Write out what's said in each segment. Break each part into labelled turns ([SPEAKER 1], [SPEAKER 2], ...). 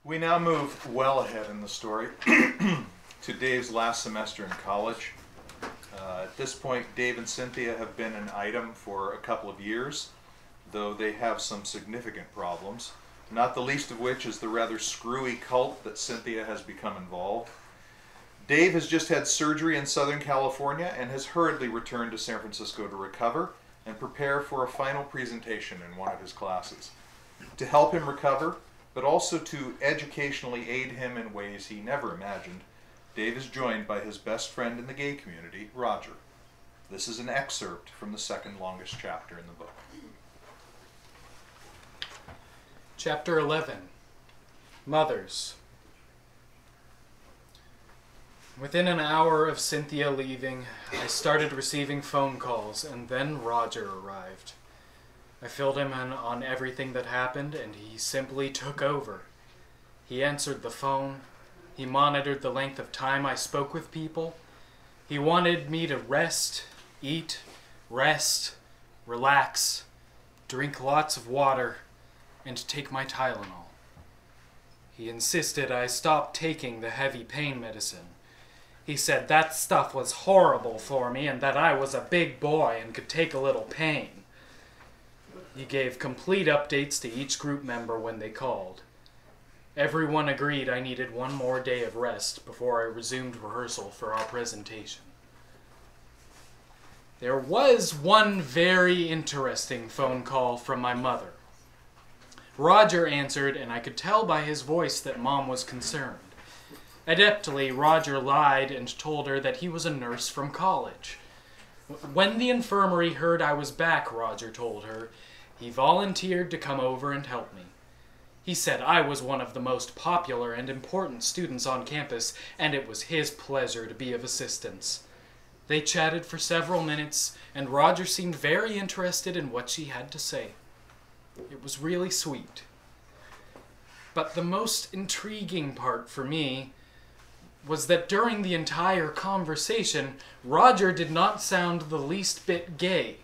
[SPEAKER 1] We now move well ahead in the story to Dave's last semester in college. At this point, Dave and Cynthia have been an item for a couple of years, though they have some significant problems, not the least of which is the rather screwy cult that Cynthia has become involved. Dave has just had surgery in Southern California and has hurriedly returned to San Francisco to recover and prepare for a final presentation in one of his classes. To help him recover, but also to educationally aid him in ways he never imagined, Dave is joined by his best friend in the gay community, Roger. This is an excerpt from the second longest chapter in the book.
[SPEAKER 2] Chapter 11, Mothers. Within an hour of Cynthia leaving, I started receiving phone calls, and then Roger arrived. I filled him in on everything that happened, and he simply took over. He answered the phone. He monitored the length of time I spoke with people. He wanted me to rest, eat, rest, relax, drink lots of water, and take my Tylenol. He insisted I stop taking the heavy pain medicine. He said that stuff was horrible for me and that I was a big boy and could take a little pain. He gave complete updates to each group member when they called. Everyone agreed I needed one more day of rest before I resumed rehearsal for our presentation. There was one very interesting phone call from my mother. Roger answered, and I could tell by his voice that Mom was concerned. Adeptly, Roger lied and told her that he was a nurse from college. When the infirmary heard I was back, Roger told her, he volunteered to come over and help me. He said I was one of the most popular and important students on campus, and it was his pleasure to be of assistance. They chatted for several minutes, and Roger seemed very interested in what she had to say. It was really sweet. But the most intriguing part for me was that during the entire conversation, Roger did not sound the least bit gay.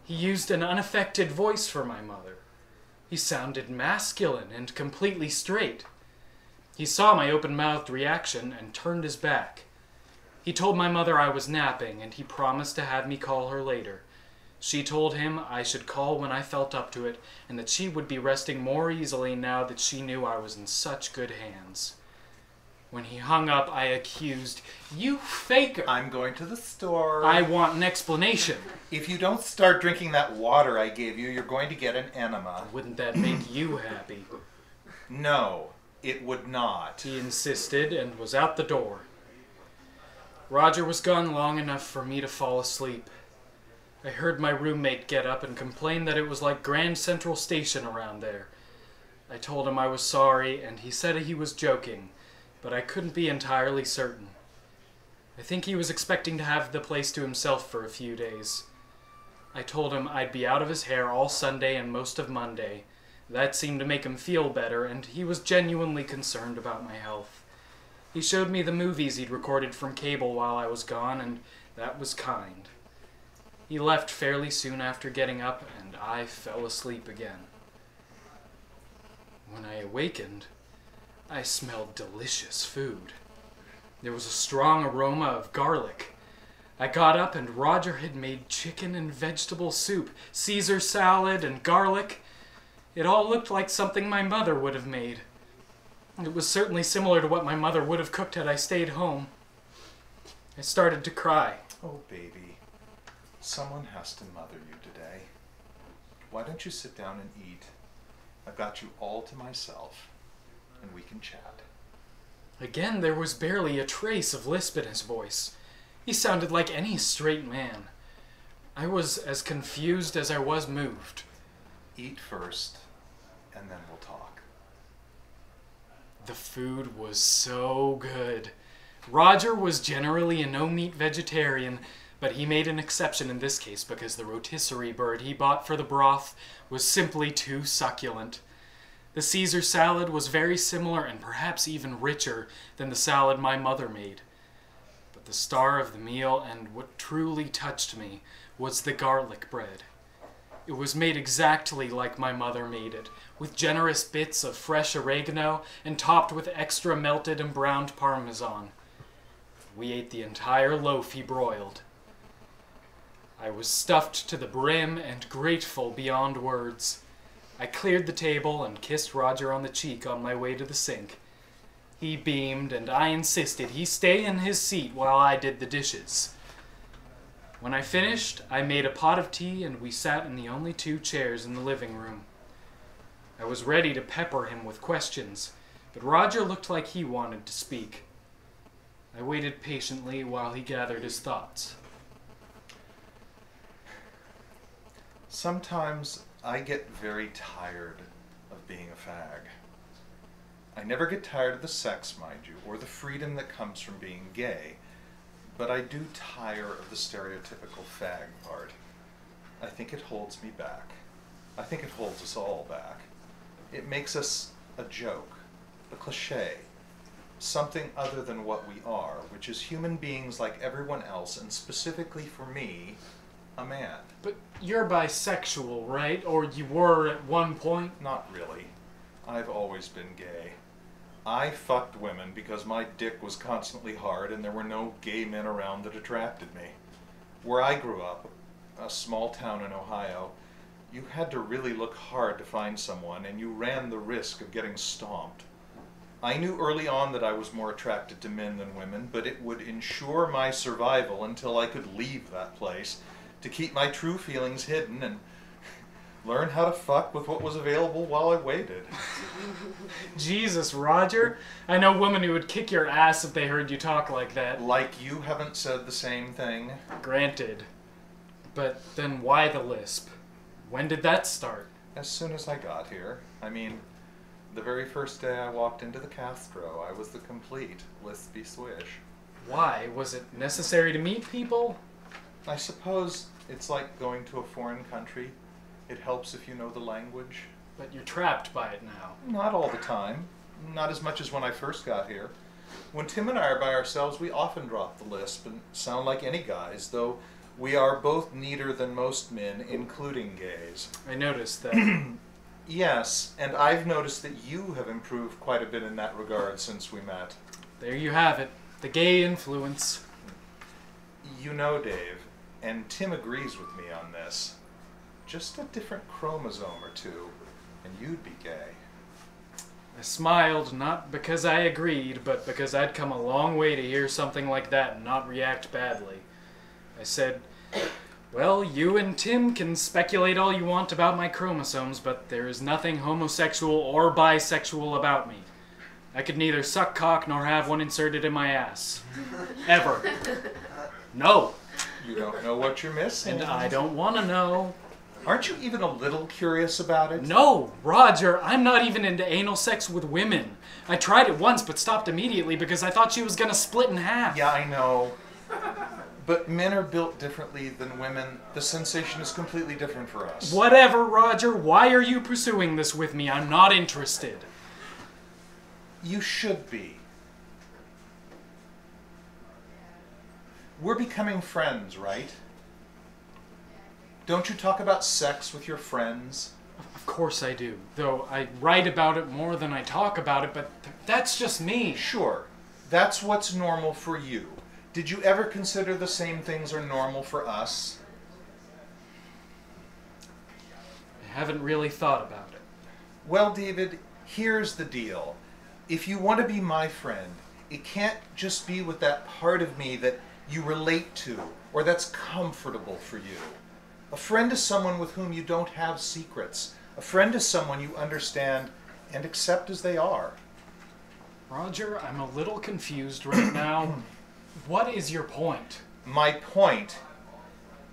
[SPEAKER 2] He used an unaffected voice for my mother. He sounded masculine and completely straight. He saw my open-mouthed reaction and turned his back. He told my mother I was napping, and he promised to have me call her later. She told him I should call when I felt up to it, and that she would be resting more easily now that she knew I was in such good hands. When he hung up, I accused, "You faker!"
[SPEAKER 1] I'm going to the store.
[SPEAKER 2] I want an explanation.
[SPEAKER 1] If you don't start drinking that water I gave you, you're going to get an enema.
[SPEAKER 2] Wouldn't that make you happy?
[SPEAKER 1] No, it would not.
[SPEAKER 2] He insisted and was out the door. Roger was gone long enough for me to fall asleep. I heard my roommate get up and complain that it was like Grand Central Station around there. I told him I was sorry, and he said he was joking, but I couldn't be entirely certain. I think he was expecting to have the place to himself for a few days. I told him I'd be out of his hair all Sunday and most of Monday. That seemed to make him feel better, and he was genuinely concerned about my health. He showed me the movies he'd recorded from cable while I was gone, and that was kind. He left fairly soon after getting up, and I fell asleep again. When I awakened, I smelled delicious food. There was a strong aroma of garlic. I got up and Roger had made chicken and vegetable soup, Caesar salad and garlic. It all looked like something my mother would have made. It was certainly similar to what my mother would have cooked had I stayed home. I started to cry.
[SPEAKER 1] Oh, baby. Someone has to mother you today. Why don't you sit down and eat? I've got you all to myself, and we can chat.
[SPEAKER 2] Again, there was barely a trace of lisp in his voice. He sounded like any straight man. I was as confused as I was moved.
[SPEAKER 1] Eat first, and then we'll talk.
[SPEAKER 2] The food was so good. Roger was generally a no-meat vegetarian, but he made an exception in this case because the rotisserie bird he bought for the broth was simply too succulent. The Caesar salad was very similar and perhaps even richer than the salad my mother made. But the star of the meal, and what truly touched me, was the garlic bread. It was made exactly like my mother made it, with generous bits of fresh oregano and topped with extra melted and browned parmesan. We ate the entire loaf he broiled. I was stuffed to the brim and grateful beyond words. I cleared the table and kissed Roger on the cheek on my way to the sink. He beamed, and I insisted he stay in his seat while I did the dishes. When I finished, I made a pot of tea and we sat in the only 2 chairs in the living room. I was ready to pepper him with questions, but Roger looked like he wanted to speak. I waited patiently while he gathered his thoughts.
[SPEAKER 1] Sometimes I get very tired of being a fag. I never get tired of the sex, mind you, or the freedom that comes from being gay, but I do tire of the stereotypical fag part. I think it holds me back. I think it holds us all back. It makes us a joke, a cliche, something other than what we are, which is human beings like everyone else, and specifically for me, a man.
[SPEAKER 2] But you're bisexual, right? Or you were at one point?
[SPEAKER 1] Not really. I've always been gay. I fucked women because my dick was constantly hard and there were no gay men around that attracted me. Where I grew up, a small town in Ohio, you had to really look hard to find someone and you ran the risk of getting stomped. I knew early on that I was more attracted to men than women, but it would ensure my survival until I could leave that place to keep my true feelings hidden and learn how to fuck with what was available while I waited.
[SPEAKER 2] Jesus, Roger. I know women who would kick your ass if they heard you talk like that.
[SPEAKER 1] Like you haven't said the same thing?
[SPEAKER 2] Granted. But then why the lisp? When did that start?
[SPEAKER 1] As soon as I got here. I mean, the very first day I walked into the Castro, I was the complete lispy swish.
[SPEAKER 2] Why? Was it necessary to meet people?
[SPEAKER 1] I suppose it's like going to a foreign country. It helps if you know the language.
[SPEAKER 2] But you're trapped by it now.
[SPEAKER 1] Not all the time. Not as much as when I first got here. When Tim and I are by ourselves, we often drop the lisp and sound like any guys, though we are both neater than most men, including gays.
[SPEAKER 2] I noticed that.
[SPEAKER 1] Yes, and I've noticed that you have improved quite a bit in that regard since we met.
[SPEAKER 2] There you have it. The gay influence.
[SPEAKER 1] You know, Dave, and Tim agrees with me on this. Just a different chromosome or two, and you'd be gay.
[SPEAKER 2] I smiled, not because I agreed, but because I'd come a long way to hear something like that and not react badly. I said, well, you and Tim can speculate all you want about my chromosomes, but there is nothing homosexual or bisexual about me. I could neither suck cock nor have one inserted in my ass. Ever. No.
[SPEAKER 1] You don't know what you're missing.
[SPEAKER 2] And I don't want to know.
[SPEAKER 1] Aren't you even a little curious about it?
[SPEAKER 2] No, Roger, I'm not even into anal sex with women. I tried it once but stopped immediately because I thought she was going to split in half.
[SPEAKER 1] Yeah, I know. But men are built differently than women. The sensation is completely different for us.
[SPEAKER 2] Whatever, Roger. Why are you pursuing this with me? I'm not interested.
[SPEAKER 1] You should be. We're becoming friends, right? Don't you talk about sex with your friends?
[SPEAKER 2] Of course I do. Though I write about it more than I talk about it, but that's just me.
[SPEAKER 1] Sure. That's what's normal for you. Did you ever consider the same things are normal for us?
[SPEAKER 2] I haven't really thought about it.
[SPEAKER 1] Well, David, here's the deal. If you want to be my friend, it can't just be with that part of me that you relate to or that's comfortable for you. A friend is someone with whom you don't have secrets. A friend is someone you understand and accept as they are.
[SPEAKER 2] Roger, I'm a little confused right now. What is your point?
[SPEAKER 1] My point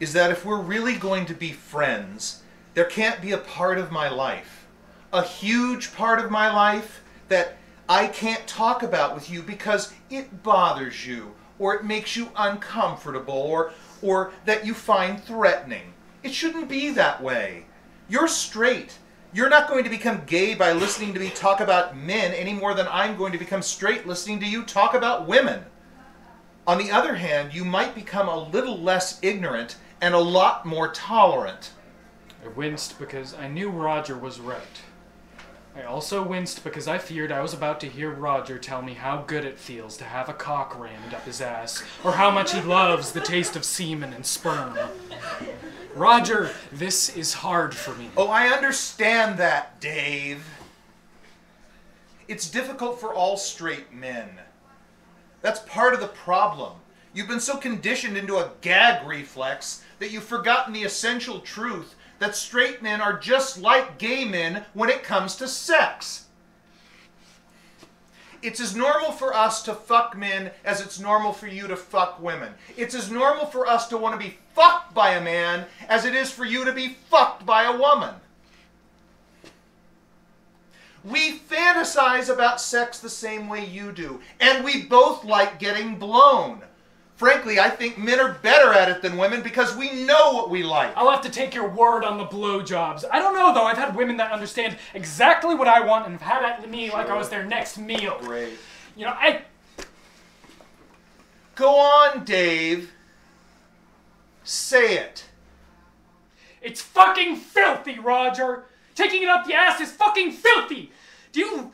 [SPEAKER 1] is that if we're really going to be friends, there can't be a part of my life, a huge part of my life that I can't talk about with you because it bothers you, or it makes you uncomfortable, or that you find threatening. It shouldn't be that way. You're straight. You're not going to become gay by listening to me talk about men any more than I'm going to become straight listening to you talk about women. On the other hand, you might become a little less ignorant and a lot more tolerant.
[SPEAKER 2] I winced because I knew Roger was right. I also winced because I feared I was about to hear Roger tell me how good it feels to have a cock rammed up his ass, or how much he loves the taste of semen and sperm. Roger, this is hard for me.
[SPEAKER 1] Oh, I understand that, Dave. It's difficult for all straight men. That's part of the problem. You've been so conditioned into a gag reflex that you've forgotten the essential truth that straight men are just like gay men when it comes to sex. It's as normal for us to fuck men as it's normal for you to fuck women. It's as normal for us to want to be fucked by a man as it is for you to be fucked by a woman. We fantasize about sex the same way you do, and we both like getting blown. Frankly, I think men are better at it than women because we know what we like.
[SPEAKER 2] I'll have to take your word on the blowjobs. I don't know, though. I've had women that understand exactly what I want and have had at me like I was their next meal.
[SPEAKER 1] Great.
[SPEAKER 2] You know,
[SPEAKER 1] Go on, Dave. Say it.
[SPEAKER 2] It's fucking filthy, Roger! Taking it up the ass is fucking filthy! Do you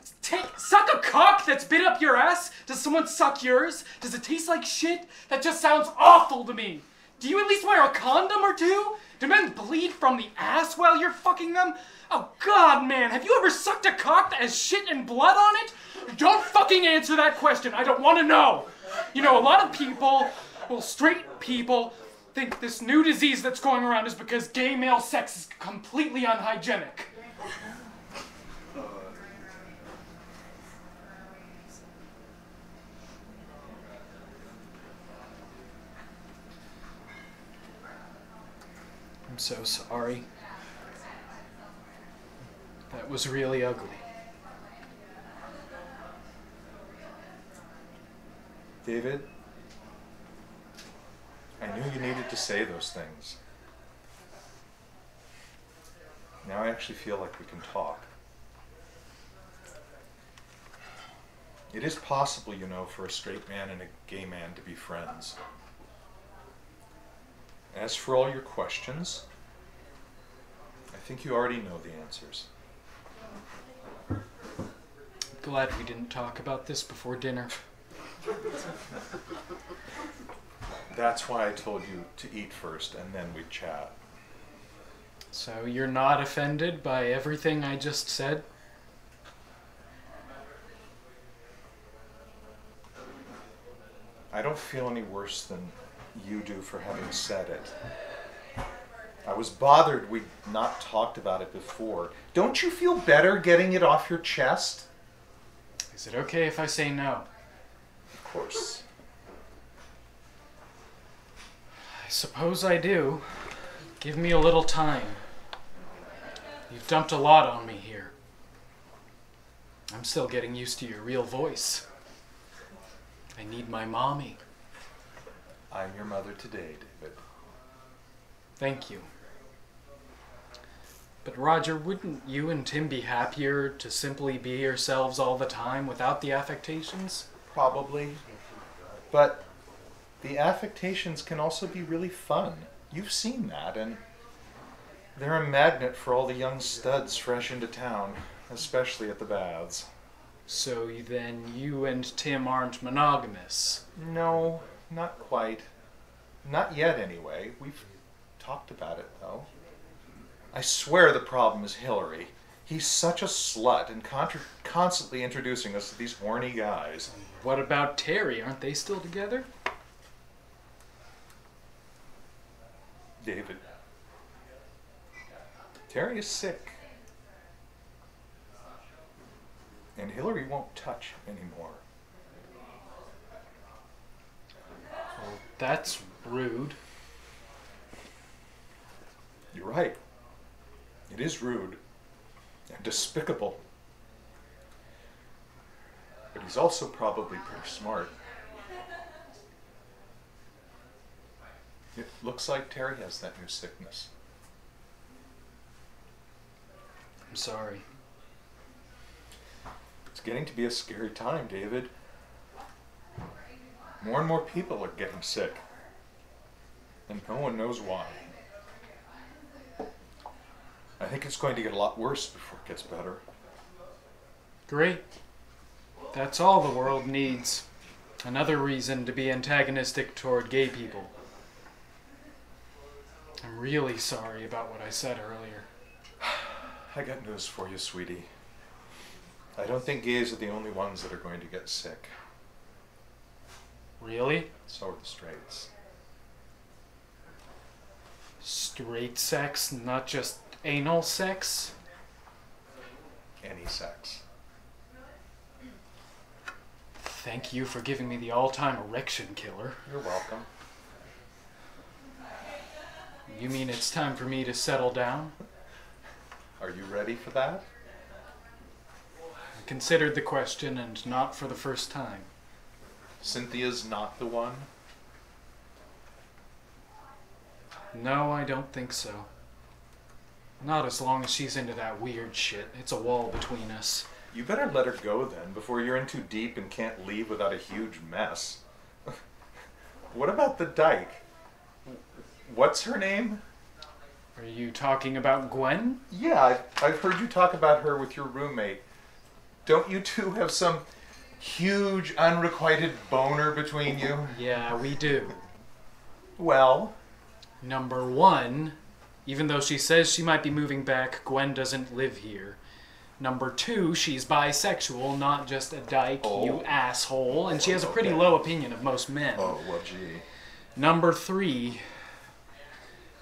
[SPEAKER 2] suck a cock that's bit up your ass? Does someone suck yours? Does it taste like shit? That just sounds awful to me. Do you at least wear a condom or two? Do men bleed from the ass while you're fucking them? Oh god, man, have you ever sucked a cock that has shit and blood on it? Don't fucking answer that question, I don't want to know. You know, a lot of people, well, straight people, think this new disease that's going around is because gay male sex is completely unhygienic. I'm so sorry. That was really ugly.
[SPEAKER 1] David, I knew you needed to say those things. Now I actually feel like we can talk. It is possible, you know, for a straight man and a gay man to be friends. As for all your questions, I think you already know the answers.
[SPEAKER 2] Glad we didn't talk about this before dinner.
[SPEAKER 1] That's why I told you to eat first and then we'd chat.
[SPEAKER 2] So you're not offended by everything I just said?
[SPEAKER 1] I don't feel any worse than you do for having said it. I was bothered we'd not talked about it before. Don't you feel better getting it off your chest?
[SPEAKER 2] Is it okay if I say no?
[SPEAKER 1] Of course.
[SPEAKER 2] I suppose I do. Give me a little time. You've dumped a lot on me here. I'm still getting used to your real voice. I need my mommy.
[SPEAKER 1] I'm your mother today, David.
[SPEAKER 2] Thank you. But Roger, wouldn't you and Tim be happier to simply be yourselves all the time without the affectations?
[SPEAKER 1] Probably. But the affectations can also be really fun. You've seen that, and they're a magnet for all the young studs fresh into town, especially at the baths.
[SPEAKER 2] So then you and Tim aren't monogamous?
[SPEAKER 1] No, not quite. Not yet, anyway. We've talked about it, though. I swear the problem is Hillary. He's such a slut and constantly introducing us to these horny guys.
[SPEAKER 2] What about Terry? Aren't they still together?
[SPEAKER 1] David. Terry is sick. And Hillary won't touch him anymore.
[SPEAKER 2] Well, that's rude.
[SPEAKER 1] You're right. It is rude and despicable. But he's also probably pretty smart. It looks like Terry has that new sickness.
[SPEAKER 2] I'm sorry.
[SPEAKER 1] It's getting to be a scary time, David. More and more people are getting sick. And no one knows why. I think it's going to get a lot worse before it gets better.
[SPEAKER 2] Great. That's all the world needs. Another reason to be antagonistic toward gay people. I'm really sorry about what I said earlier.
[SPEAKER 1] I got news for you, sweetie. I don't think gays are the only ones that are going to get sick.
[SPEAKER 2] Really?
[SPEAKER 1] So are the straights.
[SPEAKER 2] Straight sex, not just anal sex?
[SPEAKER 1] Any sex.
[SPEAKER 2] Thank you for giving me the all-time erection killer.
[SPEAKER 1] You're welcome.
[SPEAKER 2] You mean it's time for me to settle down?
[SPEAKER 1] Are you ready for that?
[SPEAKER 2] I considered the question, and not for the first time.
[SPEAKER 1] Cynthia's not the one?
[SPEAKER 2] No, I don't think so. Not as long as she's into that weird shit. It's a wall between us.
[SPEAKER 1] You better let her go then, before you're in too deep and can't leave without a huge mess. What about the dyke? What's her name?
[SPEAKER 2] Are you talking about Gwen?
[SPEAKER 1] Yeah, I've heard you talk about her with your roommate. Don't you two have some huge unrequited boner between you?
[SPEAKER 2] Yeah, we do.
[SPEAKER 1] Well?
[SPEAKER 2] Number one, even though she says she might be moving back, Gwen doesn't live here. Number two, she's bisexual, not just a dyke, you asshole, and she has a pretty low opinion of most men.
[SPEAKER 1] Oh, well, gee.
[SPEAKER 2] Number three,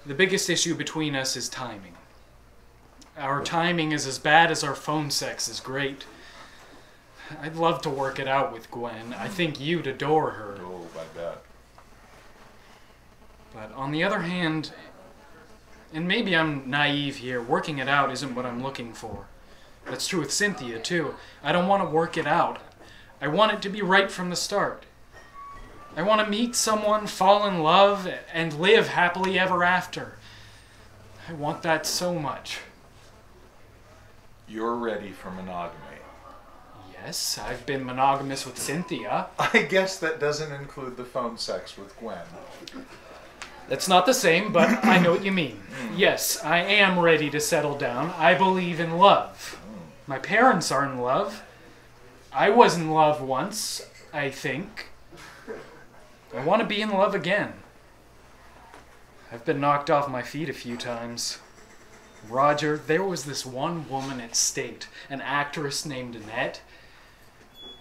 [SPEAKER 2] the biggest issue between us is timing. Our timing is as bad as our phone sex is great. I'd love to work it out with Gwen. I think you'd adore her.
[SPEAKER 1] Oh, I bet.
[SPEAKER 2] But on the other hand, and maybe I'm naive here, working it out isn't what I'm looking for. That's true with Cynthia, too. I don't want to work it out. I want it to be right from the start. I want to meet someone, fall in love, and live happily ever after. I want that so much.
[SPEAKER 1] You're ready for monogamy.
[SPEAKER 2] Yes, I've been monogamous with Cynthia.
[SPEAKER 1] I guess that doesn't include the phone sex with Gwen.
[SPEAKER 2] That's not the same, but I know what you mean. Yes, I am ready to settle down. I believe in love. My parents are in love. I was in love once, I think. I want to be in love again. I've been knocked off my feet a few times. Roger, there was this one woman at State, an actress named Annette.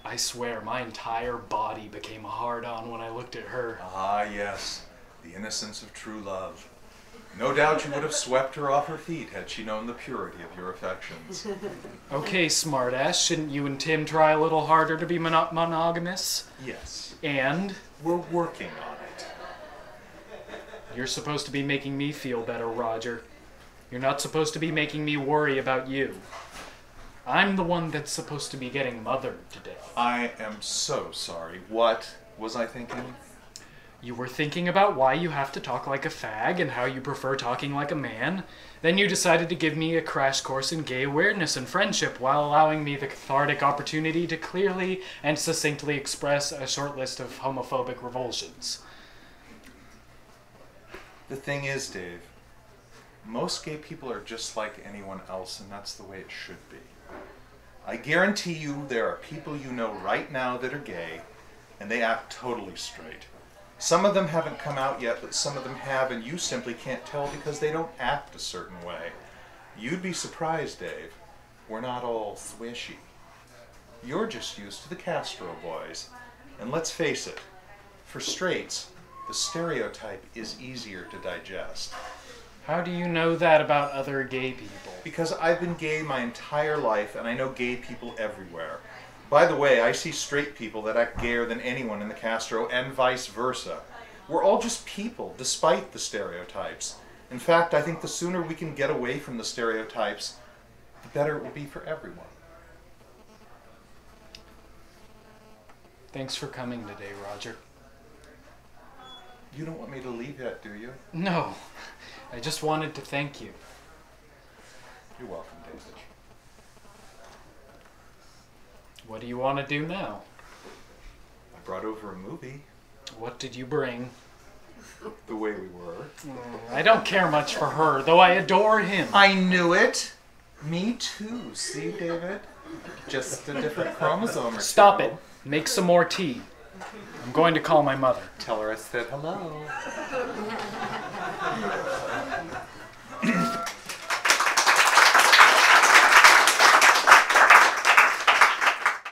[SPEAKER 2] I swear, my entire body became a hard-on when I looked at her.
[SPEAKER 1] Ah, yes. The innocence of true love. No doubt you would have swept her off her feet had she known the purity of your affections.
[SPEAKER 2] Okay, smartass, shouldn't you and Tim try a little harder to be monogamous?
[SPEAKER 1] Yes.
[SPEAKER 2] And
[SPEAKER 1] We're working on it.
[SPEAKER 2] you're supposed to be making me feel better, Roger. You're not supposed to be making me worry about you. I'm the one that's supposed to be getting mothered today.
[SPEAKER 1] I am so sorry. What was I thinking?
[SPEAKER 2] You were thinking about why you have to talk like a fag and how you prefer talking like a man. Then you decided to give me a crash course in gay awareness and friendship while allowing me the cathartic opportunity to clearly and succinctly express a short list of homophobic revulsions.
[SPEAKER 1] The thing is, Dave, most gay people are just like anyone else, and that's the way it should be. I guarantee you there are people you know right now that are gay, and they act totally straight. Some of them haven't come out yet, but some of them have, and you simply can't tell because they don't act a certain way. You'd be surprised, Dave. We're not all swishy. You're just used to the Castro boys. And let's face it, for straights, the stereotype is easier to digest.
[SPEAKER 2] How do you know that about other gay people?
[SPEAKER 1] Because I've been gay my entire life, and I know gay people everywhere. By the way, I see straight people that act gayer than anyone in the Castro, and vice versa. We're all just people, despite the stereotypes. In fact, I think the sooner we can get away from the stereotypes, the better it will be for everyone.
[SPEAKER 2] Thanks for coming today, Roger.
[SPEAKER 1] You don't want me to leave yet, do you?
[SPEAKER 2] No, I just wanted to thank you.
[SPEAKER 1] You're welcome, David.
[SPEAKER 2] What do you want to do now?
[SPEAKER 1] I brought over a movie,
[SPEAKER 2] What did you bring?
[SPEAKER 1] the way we were.
[SPEAKER 2] I don't care much for her, though I adore him.
[SPEAKER 1] I knew it! Me too, see, David?
[SPEAKER 3] Just a different chromosome or
[SPEAKER 2] Stop
[SPEAKER 3] two.
[SPEAKER 2] it. Make some more tea. I'm going to call my mother.
[SPEAKER 3] Tell her I said hello.